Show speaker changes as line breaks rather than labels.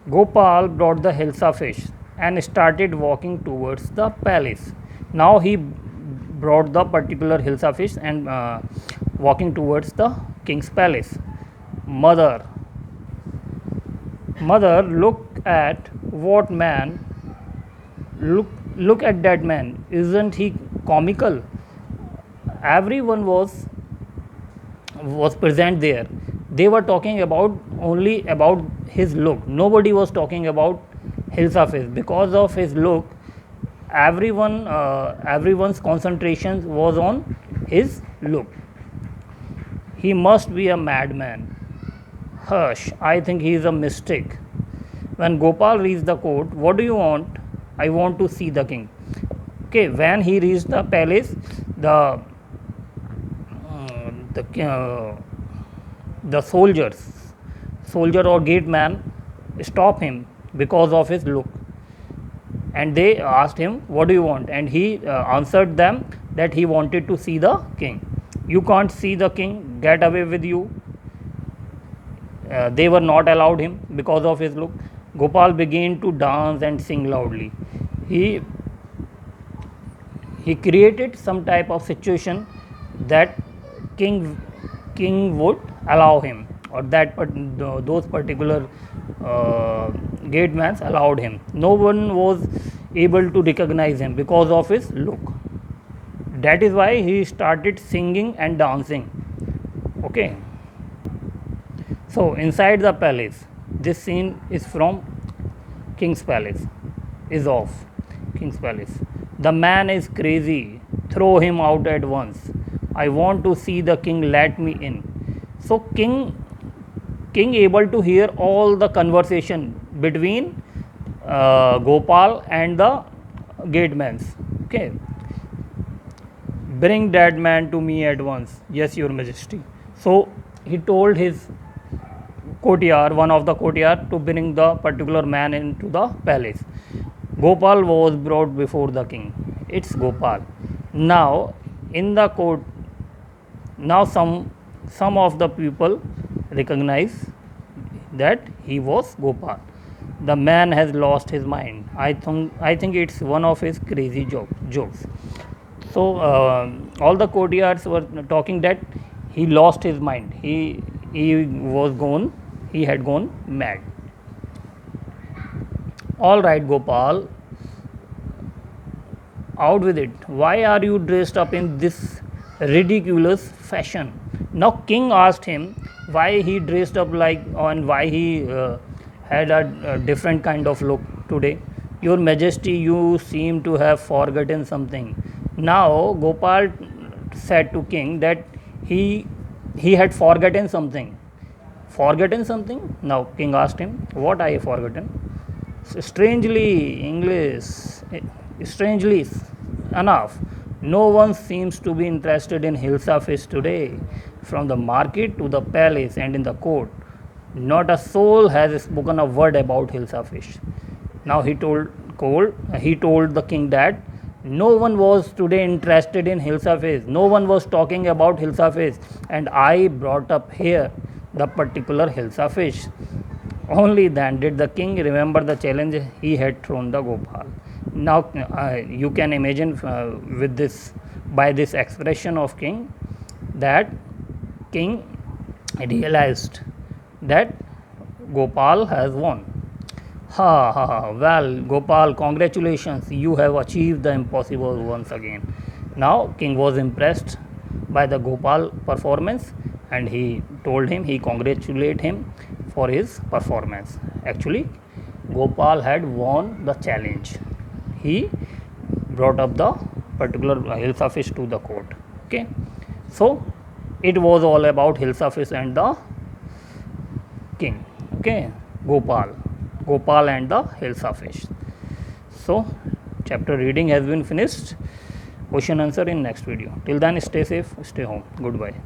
Gopal brought the hilsa fish and started walking towards the palace. Now he brought the particular hilsa fish and walking towards the king's palace. Mother, mother, look at what man. Look at that man. Isn't he comical? Everyone was present there. They were talking about only about his look. Nobody was talking about hilsa fish. Because of his look, everyone's concentration was on his look. He must be a madman. Hush, I think he is a mistake. When Gopal reached the court, what do you want? I want to see the king. Okay, when he reached the palace, the soldier or gate man stopped him because of his look, and they asked him, what do you want? And he answered them that he wanted to see the king. You can't see the king, get away with you. They were not allowed him because of his look. Gopal began to dance and sing loudly. He created some type of situation that king would allow him, or that those particular gatemans allowed him. No one was able to recognize him because of his look. That is why he started singing and dancing. Okay. So inside the palace, this scene is from King's Palace, is of King's Palace. The man is crazy. Throw him out at once. I want to see the king. Let me in. So king able to hear all the conversation between Gopal and the gatemans. Okay. Bring that man to me at once. Yes, your majesty. So he told his courtier, one of the courtier, to bring the particular man into the palace. Gopal was brought before the king. It's Gopal. Now in the court, now some of the people recognize that he was Gopal. The man has lost his mind. I think it's one of his crazy jokes. So all the courtiers were talking that he lost his mind. He had gone mad. All right, Gopal, out with it. Why are you dressed up in this ridiculous fashion? Now king asked him why he dressed up like, and why he had a different kind of look today. Your majesty, you seem to have forgotten something. Now Gopal said to king that he had forgotten something. Forgotten something? Now king asked him, what I have forgotten? Strangely enough, no one seems to be interested in hilsa fish today. From the market to the palace and in the court, not a soul has spoken a word about hilsa fish. Now he told the king that no one was today interested in hilsa fish. No one was talking about hilsa fish, and I brought up here the particular hilsa fish. Only then did the king remember the challenge he had thrown the Gopal. Now you can imagine by this expression of king, that king realized that Gopal has won. Ha ha ha. Well, Gopal, congratulations, you have achieved the impossible once again. Now king was impressed by the Gopal performance, and he congratulated him for his performance. Actually, Gopal had won the challenge. He brought up the particular hilsa fish to the court. Okay, so it was all about hilsa fish and the king. Okay, Gopal and the hilsa fish. So chapter reading has been finished. Question answer in next video. Till then, stay safe, stay home. Goodbye.